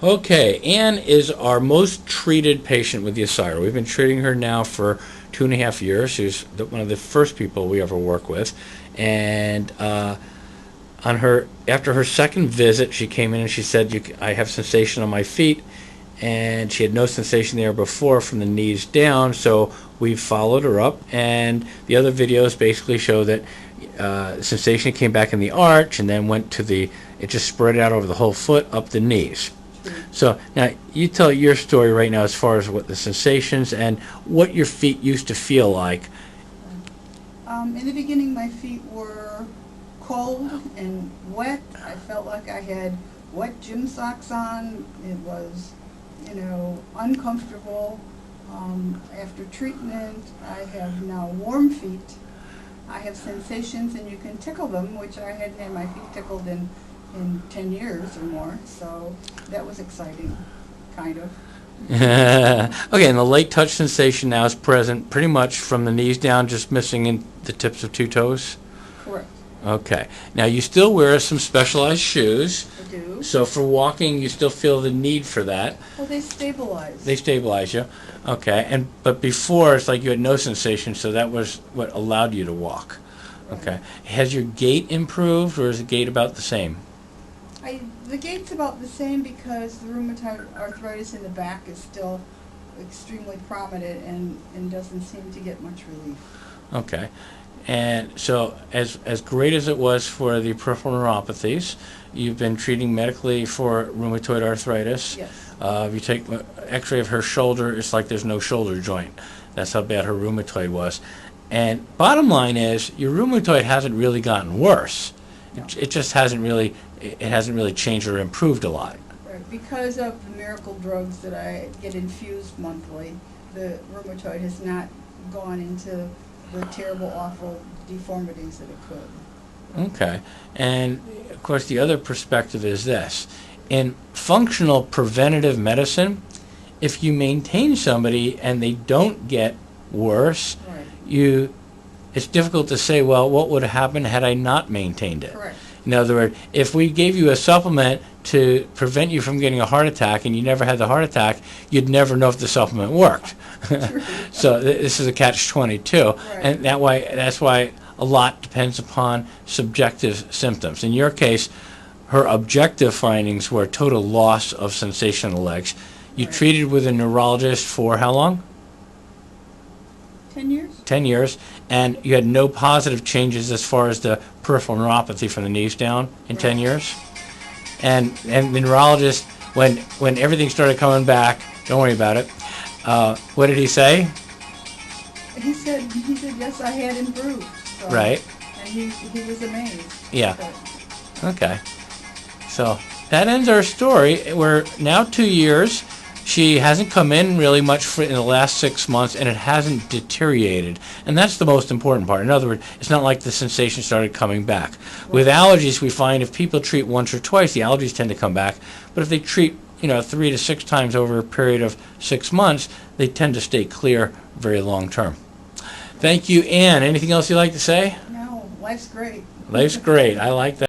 Okay, Anne is our most treated patient with the Asyra. We've been treating her now for 2.5 years. She's one of the first people we ever work with. And after her second visit, she came in and she said, I have sensation on my feet. And she had no sensation there before from the knees down, so we followed her up. And the other videos basically show that sensation came back in the arch and then went to it just spread out over the whole foot up the knees. So now you tell your story right now as far as what the sensations and what your feet used to feel like. In the beginning, my feet were cold and wet. I felt like I had wet gym socks on. It was, uncomfortable. After treatment, I have now warm feet. I have sensations, and you can tickle them, which I hadn't had my feet tickled in 10 years or more, so that was exciting, kind of. Okay, and the light touch sensation now is present pretty much from the knees down, just missing in the tips of two toes? Correct. Okay. Now you still wear some specialized shoes. I do. So for walking, you still feel the need for that. Well, they stabilize. They stabilize you. Okay. But before, it's like you had no sensation, so that was what allowed you to walk. Right. Okay. Has your gait improved, or is the gait about the same? The gait's about the same because the rheumatoid arthritis in the back is still extremely prominent and doesn't seem to get much relief. Okay. And so as great as it was for the peripheral neuropathies, you've been treating medically for rheumatoid arthritis. Yes. If you take an x-ray of her shoulder, it's like there's no shoulder joint. That's how bad her rheumatoid was. And bottom line is, your rheumatoid hasn't really gotten worse. No. It just hasn't really changed or improved a lot. Right. Because of the miracle drugs that I get infused monthly, the rheumatoid has not gone into the terrible, awful deformities that it could. Okay. And, of course, the other perspective is this. In functional preventative medicine, if you maintain somebody and they don't get worse, Right. It's difficult to say, well, what would have happened had I not maintained it? Correct. In other words, if we gave you a supplement to prevent you from getting a heart attack and you never had the heart attack, you'd never know if the supplement worked. So this is a catch-22. Right. And that's why a lot depends upon subjective symptoms. In your case, her objective findings were total loss of sensation in the legs. You Right. treated with a neurologist for how long? 10 years? 10 years, and you had no positive changes as far as the peripheral neuropathy from the knees down in 10 years. And the neurologist, when everything started coming back, don't worry about it, what did he say? He said, yes, I had improved. So, Right. And he was amazed. Yeah. But Okay. So that ends our story. We're now 2 years. She hasn't come in really much in the last 6 months, and it hasn't deteriorated. And that's the most important part. In other words, it's not like the sensation started coming back. With allergies, we find if people treat once or twice, the allergies tend to come back. But if they treat 3 to 6 times over a period of 6 months, they tend to stay clear very long term. Thank you, Anne. Anything else you'd like to say? no, life's great. Life's great. I like that.